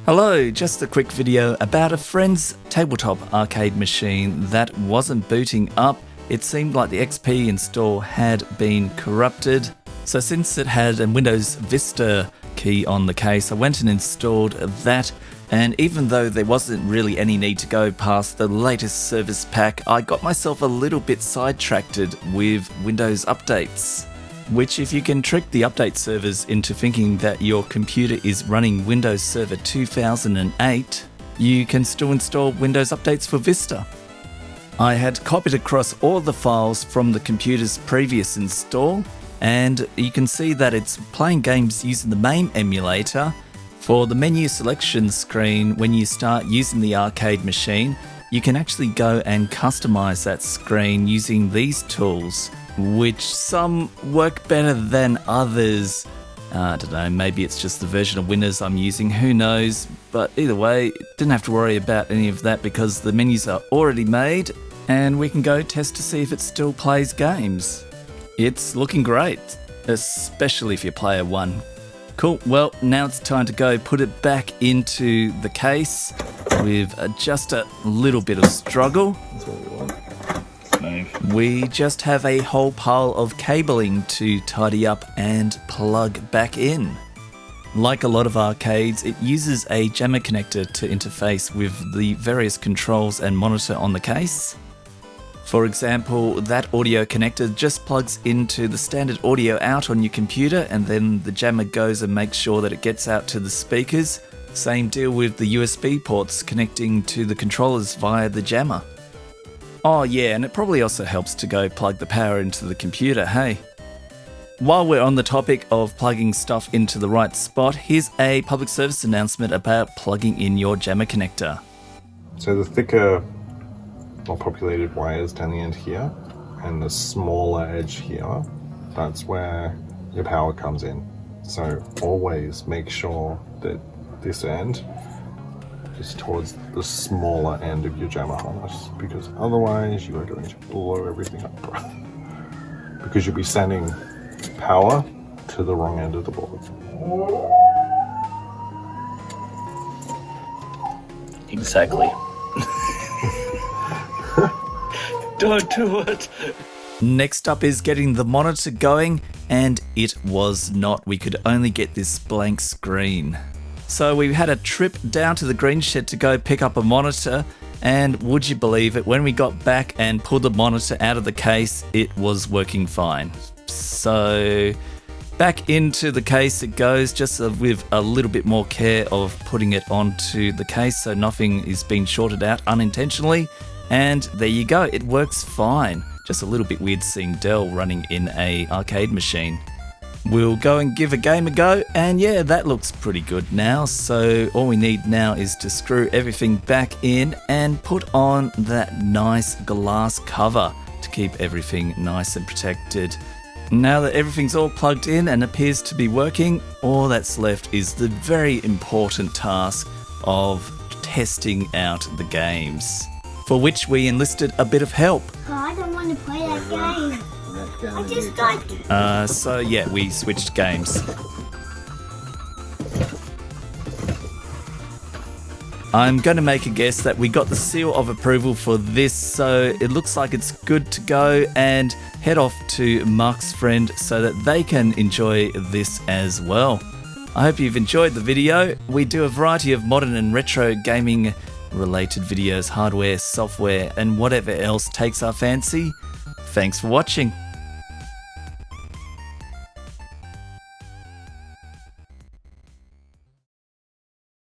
Hello, just a quick video about a friend's tabletop arcade machine that wasn't booting up. It seemed like the XP install had been corrupted. So since it had a Windows Vista key on the case, I went and installed that. And even though there wasn't really any need to go past the latest service pack, I got myself a little bit sidetracked with Windows updates. Which, if you can trick the update servers into thinking that your computer is running Windows Server 2008, you can still install Windows updates for Vista. I had copied across all the files from the computer's previous install, and you can see that it's playing games using the MAME emulator. For the menu selection screen, when you start using the arcade machine, you can actually go and customize that screen using these tools, which some work better than others. I don't know, maybe it's just the version of Windows I'm using, who knows. But either way, didn't have to worry about any of that because the menus are already made and we can go test to see if it still plays games. It's looking great, especially if you're player one. Cool, well, now it's time to go put it back into the case with just a little bit of struggle. That's what we want. We just have a whole pile of cabling to tidy up and plug back in. Like a lot of arcades, it uses a JAMMA connector to interface with the various controls and monitor on the case. For example, that audio connector just plugs into the standard audio out on your computer, and then the JAMMA goes and makes sure that it gets out to the speakers. Same deal with the USB ports connecting to the controllers via the JAMMA. Oh yeah, and it probably also helps to go plug the power into the computer, hey? While we're on the topic of plugging stuff into the right spot, here's a public service announcement about plugging in your JAMMA connector. So the thicker, more populated wires down the end here, and the smaller edge here, that's where your power comes in. So always make sure that this end is towards the smaller end of your JAMMA harness, because otherwise you are going to blow everything up. Because you'll be sending power to the wrong end of the board. Exactly. Don't do it! Next up is getting the monitor going, and it was not. We could only get this blank screen. So we had a trip down to the green shed to go pick up a monitor, and would you believe it, when we got back and pulled the monitor out of the case, it was working fine. So back into the case it goes, just with a little bit more care of putting it onto the case so nothing is being shorted out unintentionally. And there you go, it works fine. Just a little bit weird seeing Dell running in a arcade machine. We'll go and give a game a go, and yeah, that looks pretty good now. So all we need now is to screw everything back in and put on that nice glass cover to keep everything nice and protected. Now that everything's all plugged in and appears to be working, all that's left is the very important task of testing out the games, for which we enlisted a bit of help. Oh, I don't want to play that game. I just like... So yeah, we switched games. I'm going to make a guess that we got the seal of approval for this, so it looks like it's good to go, and head off to Mark's friend so that they can enjoy this as well. I hope you've enjoyed the video. We do a variety of modern and retro gaming related videos, hardware, software, and whatever else takes our fancy. Thanks for watching.